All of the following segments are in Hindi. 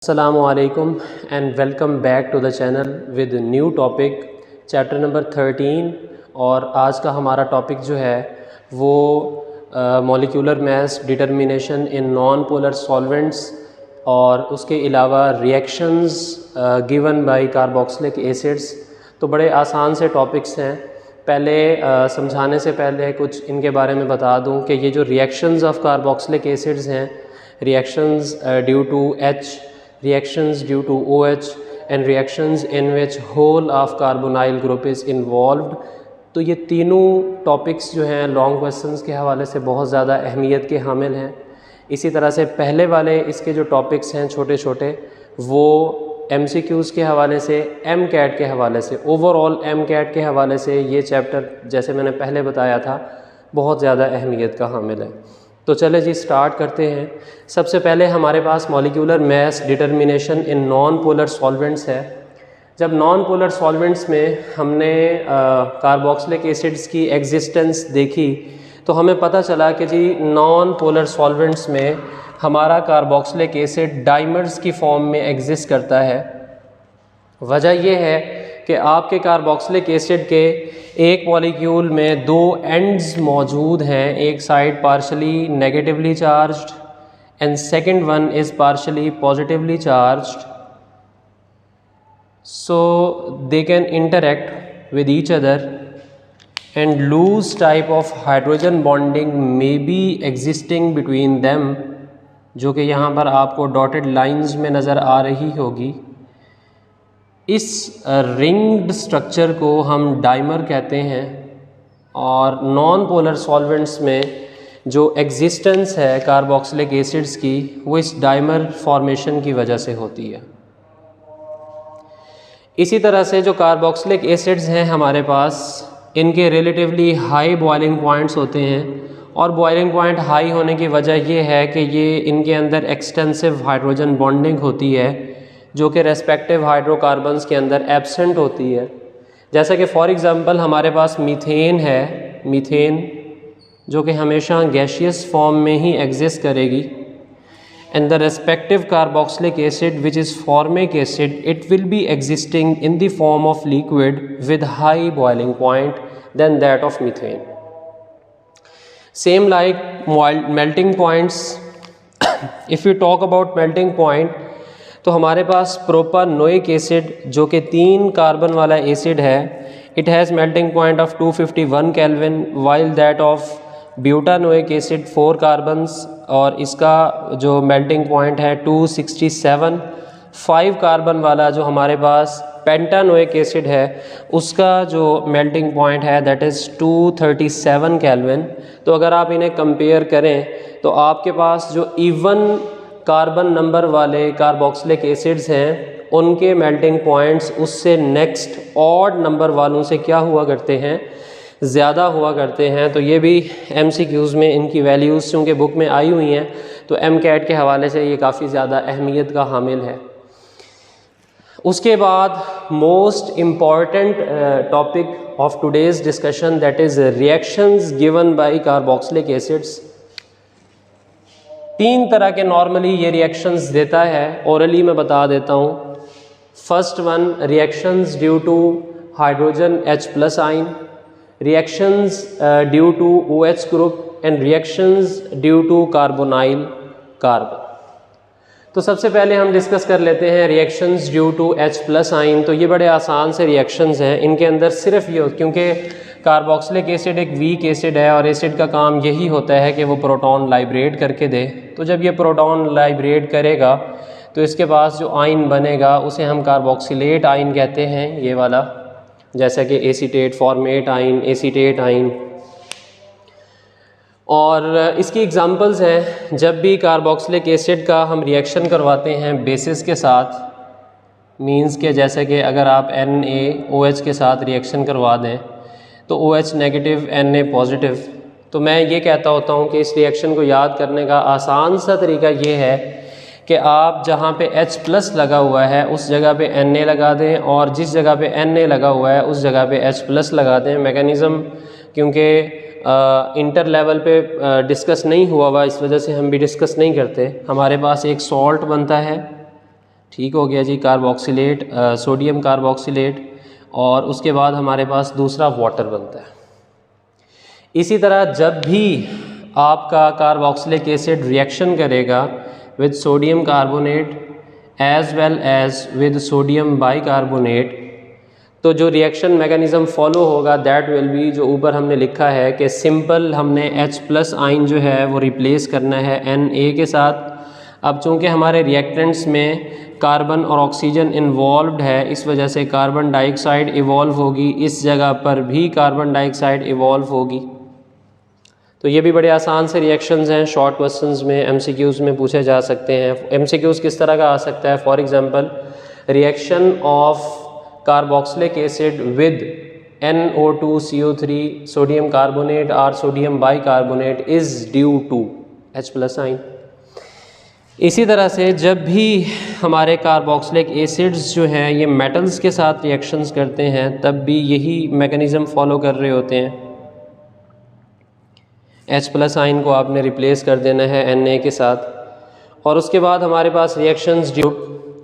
Assalamualaikum and welcome back to the channel with new topic chapter number 13। और आज का हमारा टॉपिक जो है वो molecular mass determination in non polar solvents और उसके अलावा reactions given by carboxylic acids. तो बड़े आसान से टॉपिक्स हैं। पहले समझाने से पहले कुछ इनके बारे में बता दूं कि ये जो रिएक्शंस ऑफ कार्बोक्सिलिक एसिड्स हैं, reactions due to H, reactions due to OH and reactions in which whole of carbonyl group is involved। तो ये तीनों टॉपिक्स जो हैं लॉन्ग क्वेश्चंस के हवाले से बहुत ज़्यादा अहमियत के हामिल हैं। इसी तरह से पहले वाले इसके जो टॉपिक्स हैं छोटे छोटे वो MCQs के हवाले से, MCAT के हवाले से, ओवरऑल MCAT के हवाले से ये चैप्टर जैसे मैंने पहले बताया था बहुत ज़्यादा अहमियत का हामिल है। तो चले जी स्टार्ट करते हैं। सबसे पहले हमारे पास molecular mass determination in non polar solvents है। जब नॉन पोलर सॉल्वेंट्स में हमने कार्बोक्सिलिक एसिड्स की एग्जिस्टेंस देखी तो हमें पता चला कि जी नॉन पोलर सॉल्वेंट्स में हमारा कार्बोक्सिलिक एसिड डाइमर्स की फॉर्म में एग्जिस्ट करता है। वजह यह है कि आपके कार्बोक्सिलिक एसिड के एक मॉलिक्यूल में दो एंड्स मौजूद हैं, एक side partially negatively charged end second one is partially positively charged, so they can interact with each other and loose type of hydrogen bonding may be existing between them, जो कि यहाँ पर आपको डॉटेड लाइंस में नज़र आ रही होगी। इस रिंग्ड स्ट्रक्चर को हम डाइमर कहते हैं और नॉन पोलर सॉल्वेंट्स में जो एग्जिस्टेंस है कार्बोक्सिलिक एसिड्स की वो इस डाइमर फॉर्मेशन की वजह से होती है। इसी तरह से जो कार्बोक्सिलिक एसिड्स हैं हमारे पास, इनके रिलेटिवली हाई बॉइलिंग पॉइंट्स होते हैं और बॉइलिंग पॉइंट हाई होने की वजह ये है कि ये इनके अंदर एक्सटेंसिव हाइड्रोजन बॉन्डिंग होती है जो कि रेस्पेक्टिव हाइड्रोकार्बन्स के अंदर एब्सेंट होती है। जैसा कि फॉर एग्ज़ाम्पल हमारे पास मीथेन है, मीथेन जो कि हमेशा गैशियस फॉर्म में ही एग्जिस्ट करेगी and the respective carboxylic acid which is formic acid it will be existing in the form of liquid with high boiling point then that of methane. Same like melting points, if you talk about melting point तो हमारे पास प्रोपानोइक एसिड जो कि 3 कार्बन वाला एसिड है, it has melting point of 251 kelvin, while that of butanoic acid 4 carbons और इसका जो मेल्टिंग पॉइंट है 267। 5 कार्बन वाला जो हमारे पास पेंटानोइक एसिड है उसका जो मेल्टिंग पॉइंट है दैट इज़ 237 केल्विन। तो अगर आप इन्हें कंपेयर करें तो आपके पास जो इवन कार्बन नंबर वाले कार्बोक्सिलिक एसिड्स हैं उनके मेल्टिंग पॉइंट्स उससे नेक्स्ट ऑड नंबर वालों से क्या हुआ करते हैं, ज़्यादा हुआ करते हैं। तो ये भी MCQs में इनकी वैल्यूज़ चूँकि बुक में आई हुई हैं तो MCAT के हवाले से ये काफ़ी ज़्यादा अहमियत का हामिल है। उसके बाद most important topic of today's discussion that is reactions given by carboxylic acids. 3 तरह के नॉर्मली ये रिएक्शंस देता है, ओरली मैं बता देता हूँ। First one reactions due to hydrogen H+ ion, reactions due to OH group and reactions due to carbonyl carbon. तो सबसे पहले हम डिस्कस कर लेते हैं reactions due to H+ ion. तो ये बड़े आसान से रिएक्शंस हैं। इनके अंदर सिर्फ ये, क्योंकि कार्बोक्सिलिक एसिड एक वीक एसिड है और एसिड का काम यही होता है कि वो प्रोटॉन लाइब्रेट करके दे। तो जब ये प्रोटॉन लाइब्रेट करेगा तो इसके पास जो आयन बनेगा उसे हम कार्बोक्सिलेट आयन कहते हैं, ये वाला, जैसा कि acetate, format ion, acetate ion. और इसकी एग्जांपल्स हैं, जब भी कार्बोक्सिलिक एसिड का हम रिएक्शन करवाते हैं बेसिस के साथ, मींस के जैसे कि अगर आप NaOH के साथ रिएक्शन करवा दें तो OH नेगेटिव Na पॉजिटिव, तो मैं ये कहता होता हूँ कि इस रिएक्शन को याद करने का आसान सा तरीका ये है कि आप जहाँ पे H+ लगा हुआ है उस जगह पे Na लगा दें और जिस जगह पे Na लगा हुआ है उस जगह पे H+ लगा दें। मैकेनिज़्म क्योंकि इंटर लेवल पे डिस्कस नहीं हुआ हुआ, इस वजह से हम भी डिस्कस नहीं करते। हमारे पास एक सॉल्ट बनता है ठीक हो गया जी, कार्बोक्सिलेट, सोडियम कार्बोक्सिलेट, और उसके बाद हमारे पास दूसरा वाटर बनता है। इसी तरह जब भी आपका कार्बोक्सिलिक एसिड रिएक्शन करेगा with sodium carbonate as well as with sodium bicarbonate, तो जो रिएक्शन मैकेनिज़्म फॉलो होगा दैट विल बी, जो ऊपर हमने लिखा है कि सिंपल हमने H+ आयन जो है वो रिप्लेस करना है Na के साथ। अब चूँकि हमारे रिएक्टेंट्स में कार्बन और ऑक्सीजन इन्वॉल्व्ड है, इस वजह से कार्बन डाइऑक्साइड इवॉल्व होगी, इस जगह पर भी कार्बन डाइऑक्साइड इवॉल्व होगी। तो ये भी बड़े आसान से रिएक्शंस हैं, शॉर्ट क्वेश्चंस में MCQs में पूछे जा सकते हैं। MCQs किस तरह का आ सकता है? For example, reaction of carboxylic acid with NO2CO3 sodium carbonate और sodium bicarbonate is due to H+ ion. इसी तरह से जब भी हमारे कार्बोक्सिलिक एसिड्स जो हैं ये मेटल्स के साथ रिएक्शंस करते हैं, तब भी यही मैकेनिज़्म फॉलो कर रहे होते हैं। H+ आयन को आपने रिप्लेस कर देना है Na के साथ, और उसके बाद हमारे पास रिएक्शंस ड्यू।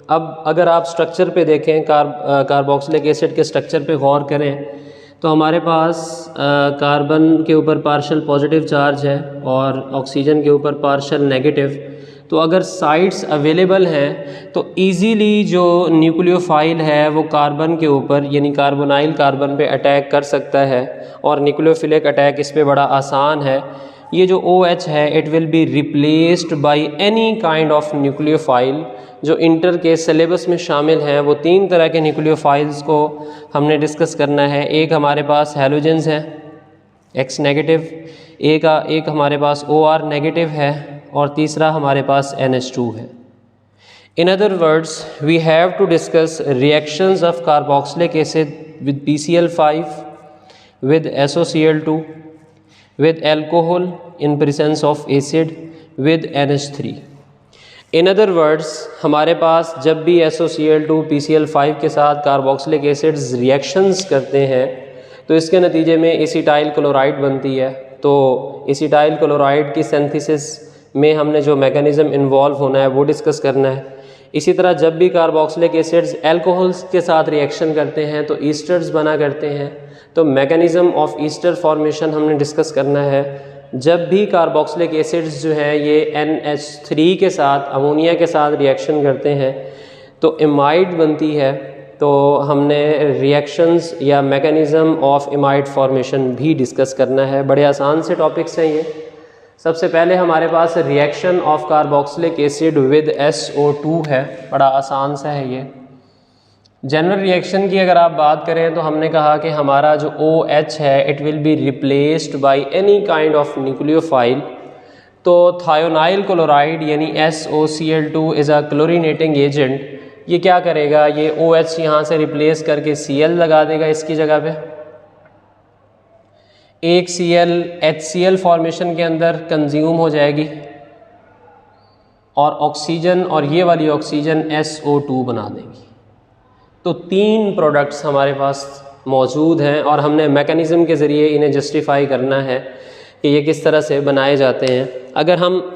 अब अगर आप स्ट्रक्चर पे देखें, कार्बोक्सिलिक एसिड के स्ट्रक्चर पे गौर करें, तो हमारे पास कार्बन के ऊपर पार्शियल पॉजिटिव चार्ज है और ऑक्सीजन के ऊपर पार्शियल नेगेटिव। तो अगर साइट्स अवेलेबल हैं तो इजीली जो न्यूक्लियोफाइल है वो कार्बन के ऊपर यानी कार्बोनाइल कार्बन पे अटैक कर सकता है, और न्यूक्लियोफिलिक अटैक इस पे बड़ा आसान है। ये जो OH है it will be replaced by any kind of nucleophile. जो इंटर के सिलेबस में शामिल हैं वो 3 तरह के न्यूक्लियोफाइल्स को हमने डिस्कस करना है। एक हमारे पास हैलोजेंस हैं X नेगेटिव, एक हमारे पास OR नेगेटिव है, और तीसरा हमारे पास NH2 है। In other words we have to discuss reactions of carboxylic acid with PCl5, with SOCl2, with alcohol in presence of acid with NH3। In other words हमारे पास जब भी SOCl2 PCl5 के साथ कार्बोक्सिलिक एसिड्स रिएक्शंस करते हैं तो इसके नतीजे में एसिटाइल क्लोराइड बनती है। तो एसिटाइल क्लोराइड की सिंथेसिस में हमने जो मैकेनिज़्म इन्वॉल्व होना है वो डिस्कस करना है। इसी तरह जब भी कार्बोक्सिलिक एसिड्स अल्कोहल्स के साथ रिएक्शन करते हैं तो ईस्टर्स बना करते हैं, तो मैकेनिज़्म ऑफ ईस्टर फॉर्मेशन हमने डिस्कस करना है। जब भी कार्बोक्सिलिक एसिड्स जो हैं ये NH3 के साथ, अमोनिया के साथ रिएक्शन करते हैं तो इमाइड बनती है। तो हमने रिएक्शंस या मैकेनिज़्म ऑफ इमाइड फॉर्मेशन भी डिस्कस करना है। बड़े आसान से टॉपिक्स हैं ये। सबसे पहले हमारे पास reaction of carboxylic acid with SO2 है, बड़ा आसान सा है ये। जनरल रिएक्शन की अगर आप बात करें तो हमने कहा कि हमारा जो OH है it will be replaced by any kind of nucleophile. तो थायोनाइल क्लोराइड यानी SOCl2 इज़ अ क्लोरीनेटिंग एजेंट। ये क्या करेगा, ये OH यहाँ से रिप्लेस करके Cl लगा देगा इसकी जगह पे। एक Cl HCl फॉर्मेशन के अंदर कंज्यूम हो जाएगी और ऑक्सीजन और ये वाली ऑक्सीजन SO2 बना देगी। तो 3 प्रोडक्ट्स हमारे पास मौजूद हैं और हमने मैकेनिज़्म के ज़रिए इन्हें जस्टिफाई करना है कि ये किस तरह से बनाए जाते हैं। अगर हम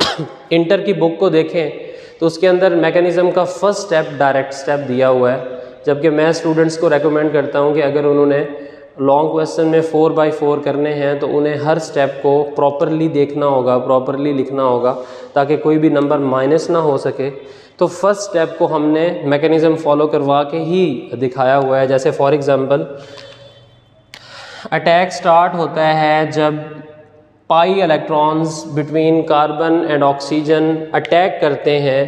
इंटर की बुक को देखें तो उसके अंदर मैकेनिज़्म का फर्स्ट स्टेप डायरेक्ट स्टेप दिया हुआ है, जबकि मैं स्टूडेंट्स को रेकमेंड करता हूँ कि अगर उन्होंने लॉन्ग क्वेश्चन में 4x4 करने हैं तो उन्हें हर स्टेप को प्रॉपरली देखना होगा, प्रॉपरली लिखना होगा, ताकि कोई भी नंबर माइनस ना हो सके। तो फर्स्ट स्टेप को हमने मैकेनिज़्म फॉलो करवा के ही दिखाया हुआ है। जैसे फॉर एग्जांपल अटैक स्टार्ट होता है जब pi electrons between carbon and oxygen attack करते हैं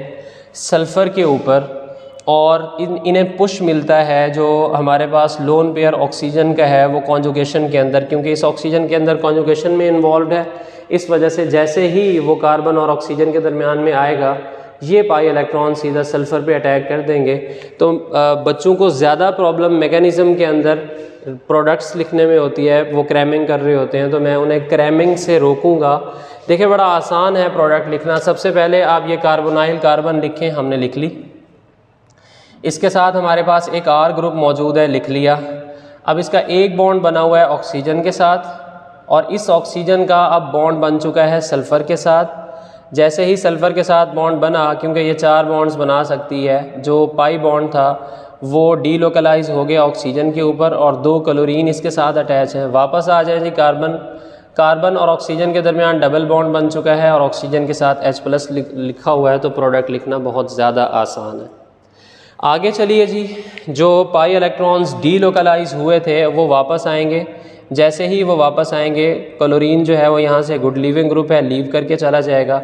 सल्फ़र के ऊपर, और इन्हें पुश मिलता है जो हमारे पास लोन पेयर ऑक्सीजन का है वो कॉन्जुगेशन के अंदर, क्योंकि इस ऑक्सीजन के अंदर कॉन्जुगेशन में इन्वॉल्व है। इस वजह से जैसे ही वो कार्बन और ऑक्सीजन के दरमियान में आएगा ये पाई इलेक्ट्रॉन सीधा सल्फ़र पे अटैक कर देंगे। तो बच्चों को ज़्यादा प्रॉब्लम मैकेनिज़्म के अंदर प्रोडक्ट्स लिखने में होती है, वो क्रैमिंग कर रहे होते हैं, तो मैं उन्हें क्रैमिंग से रोकूंगा। देखिए बड़ा आसान है प्रोडक्ट लिखना। सबसे पहले आप ये कार्बोनाइल कार्बन लिखें, हमने लिख ली। इसके साथ हमारे पास एक R ग्रुप मौजूद है, लिख लिया। अब इसका एक बॉन्ड बना हुआ है ऑक्सीजन के साथ और इस ऑक्सीजन का अब बॉन्ड बन चुका है सल्फ़र के साथ। जैसे ही सल्फ़र के साथ बॉन्ड बना, क्योंकि ये 4 बॉन्ड्स बना सकती है, जो पाई बॉन्ड था वो डीलोकलाइज हो गया ऑक्सीजन के ऊपर और 2 क्लोरीन इसके साथ अटैच है। वापस आ जाए जी कार्बन और ऑक्सीजन के दरमियान डबल बॉन्ड बन चुका है और ऑक्सीजन के साथ H+ लिखा हुआ है, तो प्रोडक्ट लिखना बहुत ज़्यादा आसान है। आगे चलिए जी, जो पाई इलेक्ट्रॉन्स डीलोकलाइज हुए थे वो वापस आएंगे। जैसे ही वो वापस आएंगे, क्लोरीन जो है वो यहाँ से गुड लीविंग ग्रुप है, लीव करके चला जाएगा।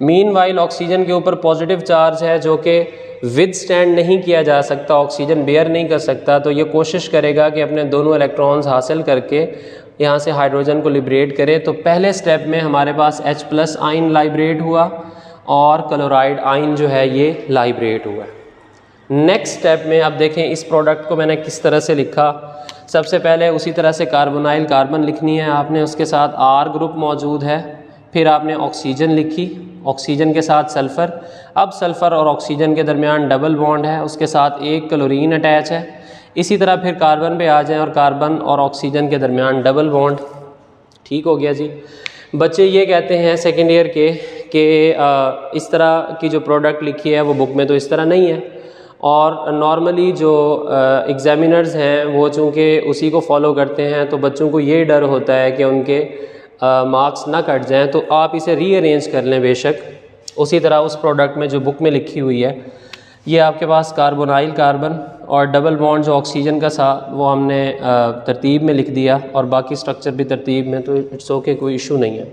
मीनवाइल ऑक्सीजन के ऊपर पॉजिटिव चार्ज है जो कि विद स्टैंड नहीं किया जा सकता, ऑक्सीजन बेयर नहीं कर सकता, तो ये कोशिश करेगा कि अपने दोनों इलेक्ट्रॉन्स हासिल करके यहाँ से हाइड्रोजन को लिबरेट करे। तो पहले स्टेप में हमारे पास H+ आइन लाइब्रेट हुआ और क्लोराइड आइन जो है ये लाइब्रेट हुआ। नेक्स्ट स्टेप में अब देखें इस प्रोडक्ट को मैंने किस तरह से लिखा। सबसे पहले उसी तरह से कार्बोनाइल कार्बन लिखनी है आपने, उसके साथ R ग्रुप मौजूद है। फिर आपने ऑक्सीजन लिखी, ऑक्सीजन के साथ सल्फ़र। अब सल्फ़र और ऑक्सीजन के दरमियान डबल बॉन्ड है, उसके साथ 1 क्लोरीन अटैच है। इसी तरह फिर कार्बन पे आ जाएं और कार्बन और ऑक्सीजन के दरमियान डबल बॉन्ड। ठीक हो गया जी। बच्चे ये कहते हैं सेकेंड ईयर के कि इस तरह की जो प्रोडक्ट लिखी है वो बुक में तो इस तरह नहीं है, और नॉर्मली जो एग्ज़ामिनर्स हैं वो चूँकि उसी को फॉलो करते हैं तो बच्चों को ये डर होता है कि उनके मार्क्स ना कट जाएं, तो आप इसे रीअरेंज कर लें बेशक उसी तरह उस प्रोडक्ट में जो बुक में लिखी हुई है। ये आपके पास कार्बोनाइल कार्बन और डबल बॉन्ड जो ऑक्सीजन का साथ वो हमने तरतीब में लिख दिया और बाकी स्ट्रक्चर भी तरतीब में, तो इट्स ओके, कोई इशू नहीं है।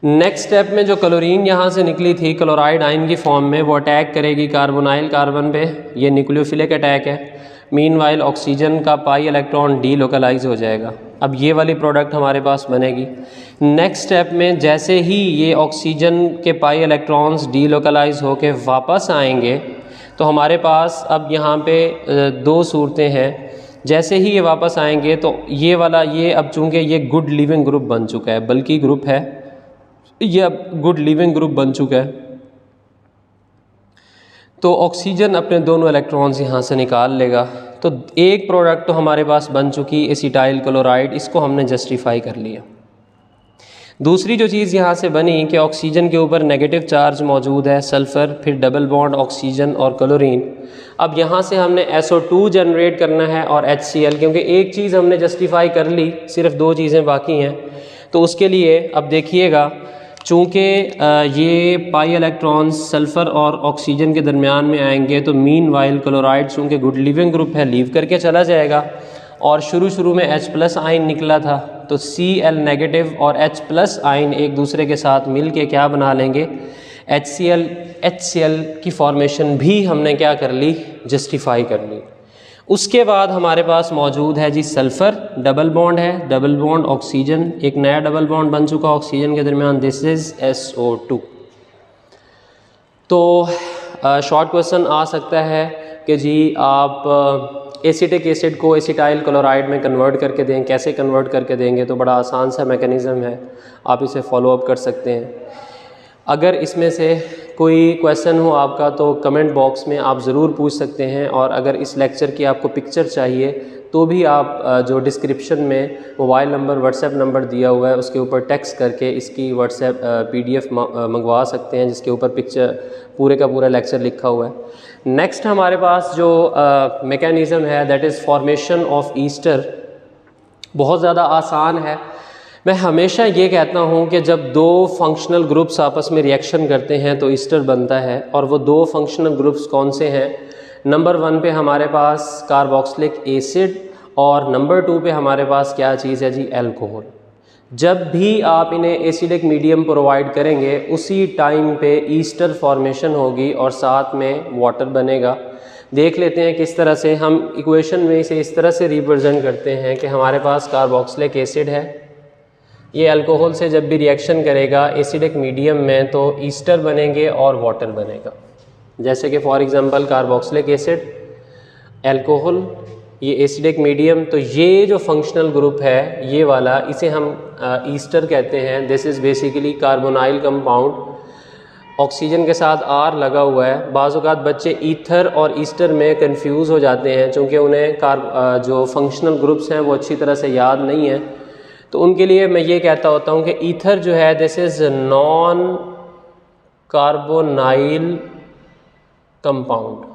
नेक्स्ट स्टेप में जो क्लोरीन यहाँ से निकली थी क्लोराइड आइन की फॉर्म में, वो अटैक करेगी कार्बोनाइल कार्बन पे। ये न्यूक्लियोफिलिक अटैक है। मीनवाइल ऑक्सीजन का पाई इलेक्ट्रॉन डीलोकलाइज हो जाएगा। अब ये वाली प्रोडक्ट हमारे पास बनेगी। नेक्स्ट स्टेप में जैसे ही ये ऑक्सीजन के पाई इलेक्ट्रॉन्स डीलोकलाइज होके वापस आएंगे तो हमारे पास अब यहाँ पे 2 सूरतें हैं। जैसे ही ये वापस आएंगे तो ये वाला ये अब चूँकि ये गुड लिविंग ग्रुप बन चुका है, बल्कि ग्रुप है, ये अब गुड लिविंग ग्रुप बन चुका है, तो ऑक्सीजन अपने दोनों इलेक्ट्रॉन्स यहाँ से निकाल लेगा। तो एक प्रोडक्ट तो हमारे पास बन चुकी एसिटाइल क्लोराइड, इसको हमने जस्टिफाई कर लिया। दूसरी जो चीज़ यहाँ से बनी कि ऑक्सीजन के ऊपर नेगेटिव चार्ज मौजूद है, सल्फ़र, फिर डबल बॉन्ड ऑक्सीजन और क्लोरीन। अब यहाँ से हमने SO2 जनरेट करना है और HCl, क्योंकि एक चीज़ हमने जस्टिफाई कर ली, सिर्फ 2 चीज़ें बाकी हैं। तो उसके लिए अब देखिएगा, चूँकि ये पाई इलेक्ट्रॉन्स सल्फ़र और ऑक्सीजन के दरमियान में आएंगे तो मीनवाइल क्लोराइड चूँकि गुड लिविंग ग्रुप है लीव करके चला जाएगा, और शुरू में H+ आइन निकला था तो Cl नेगेटिव और H+ आइन एक दूसरे के साथ मिल के क्या बना लेंगे, HCl की फॉर्मेशन भी हमने क्या कर ली, जस्टिफाई कर ली। उसके बाद हमारे पास मौजूद है जी सल्फ़र, डबल बॉन्ड है, डबल बॉन्ड ऑक्सीजन, एक नया डबल बॉन्ड बन चुका ऑक्सीजन के दरमियान, दिस इज़ SO2। तो शॉर्ट क्वेश्चन आ सकता है कि जी आप एसिटिक एसिड को एसिटाइल क्लोराइड में कन्वर्ट करके दें, कैसे कन्वर्ट करके देंगे, तो बड़ा आसान सा मैकेनिज़्म है, आप इसे फॉलो अप कर सकते हैं। अगर इसमें से कोई क्वेश्चन हो आपका तो कमेंट बॉक्स में आप ज़रूर पूछ सकते हैं, और अगर इस लेक्चर की आपको पिक्चर चाहिए तो भी आप जो डिस्क्रिप्शन में मोबाइल नंबर व्हाट्सएप नंबर दिया हुआ है उसके ऊपर टेक्स्ट करके इसकी व्हाट्सएप PDF मंगवा सकते हैं, जिसके ऊपर पिक्चर पूरे का पूरा लेक्चर लिखा हुआ है। नेक्स्ट हमारे पास जो मैकेनिज़्म है that is formation of Easter, बहुत ज़्यादा आसान है। मैं हमेशा ये कहता हूँ कि जब 2 फंक्शनल ग्रुप्स आपस में रिएक्शन करते हैं तो ईस्टर बनता है, और वो 2 फंक्शनल ग्रुप्स कौन से हैं। नंबर 1 पे हमारे पास कार्बोक्सिलिक एसिड और नंबर 2 पे हमारे पास क्या चीज़ है जी, अल्कोहल। जब भी आप इन्हें एसिडिक मीडियम प्रोवाइड करेंगे उसी टाइम पे ईस्टर फॉर्मेशन होगी और साथ में वाटर बनेगा। देख लेते हैं किस तरह से हम इक्वेशन में इसे इस तरह से रिप्रेजेंट करते हैं कि हमारे पास कार्बोक्सिलिक एसिड है, ये अल्कोहल से जब भी रिएक्शन करेगा एसिडिक मीडियम में तो ईस्टर बनेंगे और वाटर बनेगा। जैसे कि for example carboxylic acid, alcohol, ये एसिडिक मीडियम, तो ये जो फंक्शनल ग्रुप है ये वाला, इसे हम ईस्टर कहते हैं। This is basically carbonyl compound, oxygen के साथ R लगा हुआ है। बाज़ औक़ात बच्चे ईथर और ईस्टर में कंफ्यूज हो जाते हैं, चूँकि उन्हें जो फंक्शनल ग्रुप्स हैं वो अच्छी तरह से याद नहीं है। तो उनके लिए मैं ये कहता होता हूँ कि ईथर जो है this is non carbonyl compound.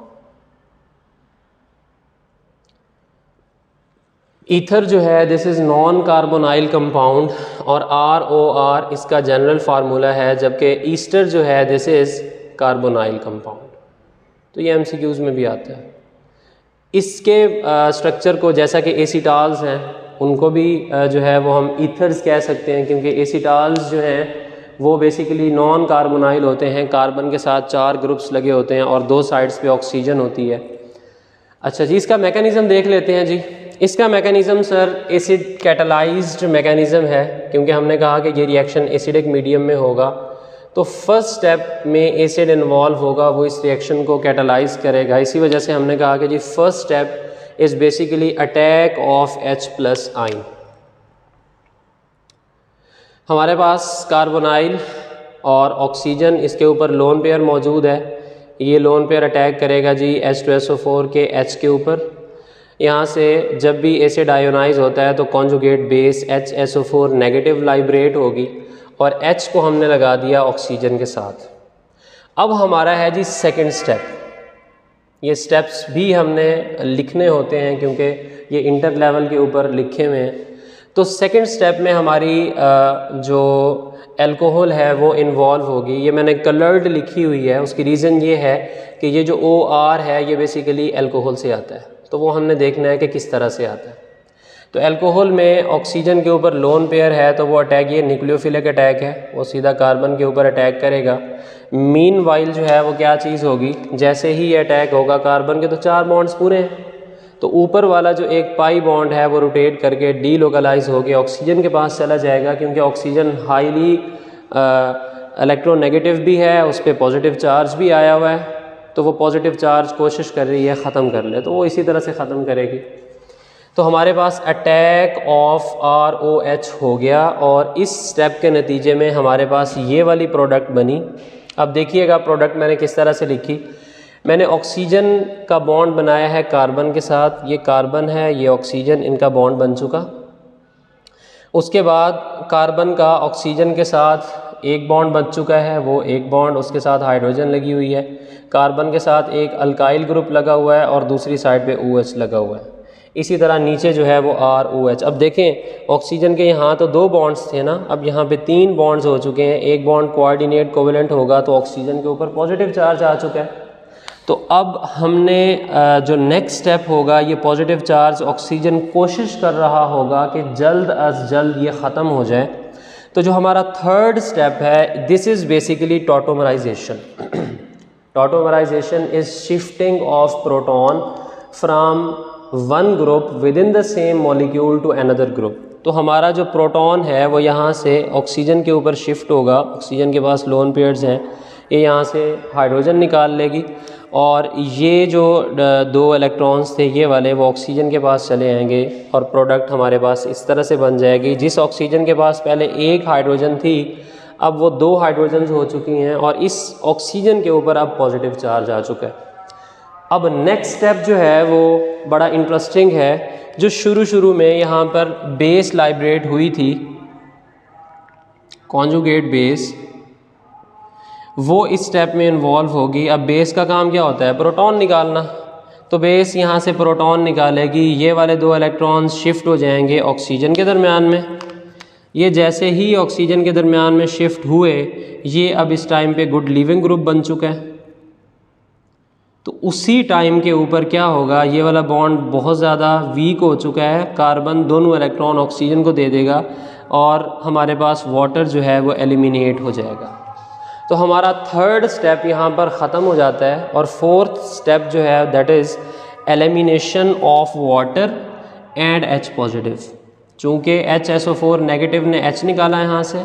Ether जो है this is non carbonyl compound और ROR इसका जनरल फार्मूला है, जबकि ईस्टर जो है दिस इज़ कार्बोनाइल कंपाउंड। तो ये MCQs में भी आता है। इसके स्ट्रक्चर को जैसा कि एसीटाल्स हैं उनको भी जो है वो हम ईथर्स कह सकते हैं, क्योंकि एसीटाल्स जो हैं वो बेसिकली नॉन कार्बोनाइल होते हैं। कार्बन के साथ 4 ग्रुप्स लगे होते हैं और 2 साइड्स पे ऑक्सीजन होती है। अच्छा जी, इसका मैकेनिज़्म देख लेते हैं जी। इसका mechanism sir acid catalysed mechanism है, क्योंकि हमने कहा कि ये रिएक्शन एसिडिक मीडियम में होगा। तो फर्स्ट स्टेप में एसिड इन्वॉल्व होगा, वो इस रिएक्शन को कैटलाइज करेगा। इसी वजह से हमने कहा कि जी first step is basically attack of H+ ion. हमारे पास कार्बोनाइल और ऑक्सीजन, इसके ऊपर लोन पेयर मौजूद है। ये लोन पेयर अटैक करेगा जी H2SO4 के H के ऊपर। यहाँ से जब भी एसिड आयोनाइज होता है तो conjugate base HSO4 negative Lybrate होगी और H को हमने लगा दिया ऑक्सीजन के साथ। अब हमारा है जी सेकंड स्टेप। ये स्टेप्स भी हमने लिखने होते हैं क्योंकि ये इंटर लेवल के ऊपर लिखे हुए हैं। तो सेकंड स्टेप में हमारी जो अल्कोहल है वो इन्वॉल्व होगी। ये मैंने कलर्ड लिखी हुई है, उसकी रीज़न ये है कि ये जो OR है ये बेसिकली अल्कोहल से आता है, तो वो हमने देखना है कि किस तरह से आता है। तो अल्कोहल में ऑक्सीजन के ऊपर लोन पेयर है तो वो अटैक ये न्यूक्लियोफिलिक अटैक है, वो सीधा कार्बन के ऊपर अटैक करेगा। मीनवाइल जो है वो क्या चीज़ होगी, जैसे ही ये अटैक होगा कार्बन के तो 4 बॉन्ड्स पूरे हैं, तो ऊपर वाला जो एक पाई बॉन्ड है वो रोटेट करके डीलोकलाइज होकर ऑक्सीजन के पास चला जाएगा, क्योंकि ऑक्सीजन हाईली इलेक्ट्रोनेगेटिव भी है, उस पर पॉजिटिव चार्ज भी आया हुआ है। तो वो पॉजिटिव चार्ज कोशिश कर रही है ख़त्म कर ले, तो वो इसी तरह से ख़त्म करेगी। तो हमारे पास अटैक ऑफ ROH हो गया और इस स्टेप के नतीजे में हमारे पास ये वाली प्रोडक्ट बनी। अब देखिएगा प्रोडक्ट मैंने किस तरह से लिखी। मैंने ऑक्सीजन का बॉन्ड बनाया है कार्बन के साथ, ये कार्बन है, ये ऑक्सीजन, इनका बॉन्ड बन चुका। उसके बाद कार्बन का ऑक्सीजन के साथ एक बॉन्ड बन चुका है, वो एक बॉन्ड, उसके साथ हाइड्रोजन लगी हुई है। कार्बन के साथ एक अल्काइल ग्रुप लगा हुआ है और दूसरी साइड पे OH लगा हुआ है। इसी तरह नीचे जो है वो ROH। अब देखें ऑक्सीजन के यहाँ तो 2 बॉन्ड्स थे ना, अब यहाँ पे 3 बॉन्ड्स हो चुके हैं। एक बॉन्ड कोऑर्डिनेट कोवेलेंट होगा तो ऑक्सीजन के ऊपर पॉजिटिव चार्ज आ चुका है। तो अब हमने जो नेक्स्ट स्टेप होगा, ये पॉजिटिव चार्ज ऑक्सीजन कोशिश कर रहा होगा कि जल्द अज जल्द ये ख़त्म हो जाए। तो जो हमारा थर्ड स्टेप है this is basically tautomerisation. Tautomerisation is shifting of proton from one group within the same molecule to another group. तो हमारा जो प्रोटॉन है वो यहाँ से ऑक्सीजन के ऊपर शिफ्ट होगा। ऑक्सीजन के पास लोन पेयर्स हैं, ये यहाँ से हाइड्रोजन निकाल लेगी और ये जो 2 इलेक्ट्रॉन्स थे ये वाले वो ऑक्सीजन के पास चले आएंगे और प्रोडक्ट हमारे पास इस तरह से बन जाएगी। जिस ऑक्सीजन के पास पहले एक हाइड्रोजन थी अब वो 2 हाइड्रोजन हो चुकी हैं और इस ऑक्सीजन के ऊपर अब पॉजिटिव चार्ज आ चुका है। अब नेक्स्ट स्टेप जो है वो बड़ा इंटरेस्टिंग है। जो शुरू में यहाँ पर बेस लाइब्रेट हुई थी, कॉन्जुगेट बेस, वो इस स्टेप में इन्वॉल्व होगी। अब बेस का काम क्या होता है, प्रोटॉन निकालना। तो बेस यहाँ से प्रोटॉन निकालेगी, ये वाले 2 इलेक्ट्रॉन्स शिफ्ट हो जाएंगे ऑक्सीजन के दरमियान में। ये जैसे ही ऑक्सीजन के दरमियान में शिफ्ट हुए ये अब इस टाइम पे गुड लिविंग ग्रुप बन चुका है। तो उसी टाइम के ऊपर क्या होगा, ये वाला बॉन्ड बहुत ज़्यादा वीक हो चुका है, कार्बन दोनों इलेक्ट्रॉन ऑक्सीजन को दे देगा और हमारे पास वाटर जो है वो एलिमिनेट हो जाएगा। तो हमारा थर्ड स्टेप यहाँ पर ख़त्म हो जाता है और फोर्थ स्टेप जो है that is elimination of water and H positive. चूँकि HSO4 नेगेटिव ने H निकाला यहाँ से,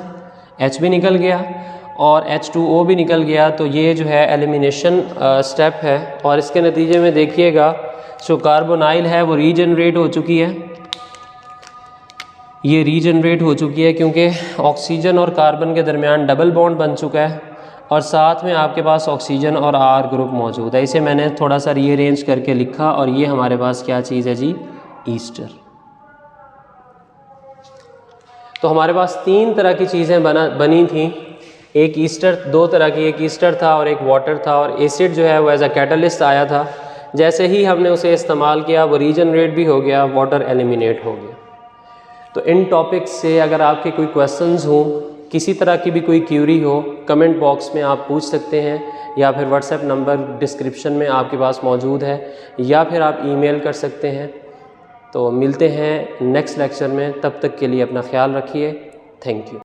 H भी निकल गया और H2O भी निकल गया, तो ये जो है एलिमिनेशन स्टेप है। और इसके नतीजे में देखिएगा जो कार्बोनाइल है वो रीजनरेट हो चुकी है, ये रीजनरेट हो चुकी है क्योंकि ऑक्सीजन और कार्बन के दरमियान डबल बॉन्ड बन चुका है और साथ में आपके पास ऑक्सीजन और R ग्रुप मौजूद है। इसे मैंने थोड़ा सा रीअरेंज करके लिखा और ये हमारे पास क्या चीज़ है जी, ईस्टर। तो हमारे पास 3 तरह की चीज़ें बनी थी। एक ईस्टर, 2 तरह की, एक ईस्टर था और एक वाटर था, और एसिड जो है वो एज अ कैटलिस्ट आया था। जैसे ही हमने उसे इस्तेमाल किया वो रीजनरेट भी हो गया, वाटर एलिमिनेट हो गया। तो इन टॉपिक्स से अगर आपके कोई क्वेश्चंस हों, किसी तरह की भी कोई क्यूरी हो, कमेंट बॉक्स में आप पूछ सकते हैं, या फिर व्हाट्सएप नंबर डिस्क्रिप्शन में आपके पास मौजूद है, या फिर आप ईमेल कर सकते हैं। तो मिलते हैं नेक्स्ट लेक्चर में, तब तक के लिए अपना ख्याल रखिए। Thank you.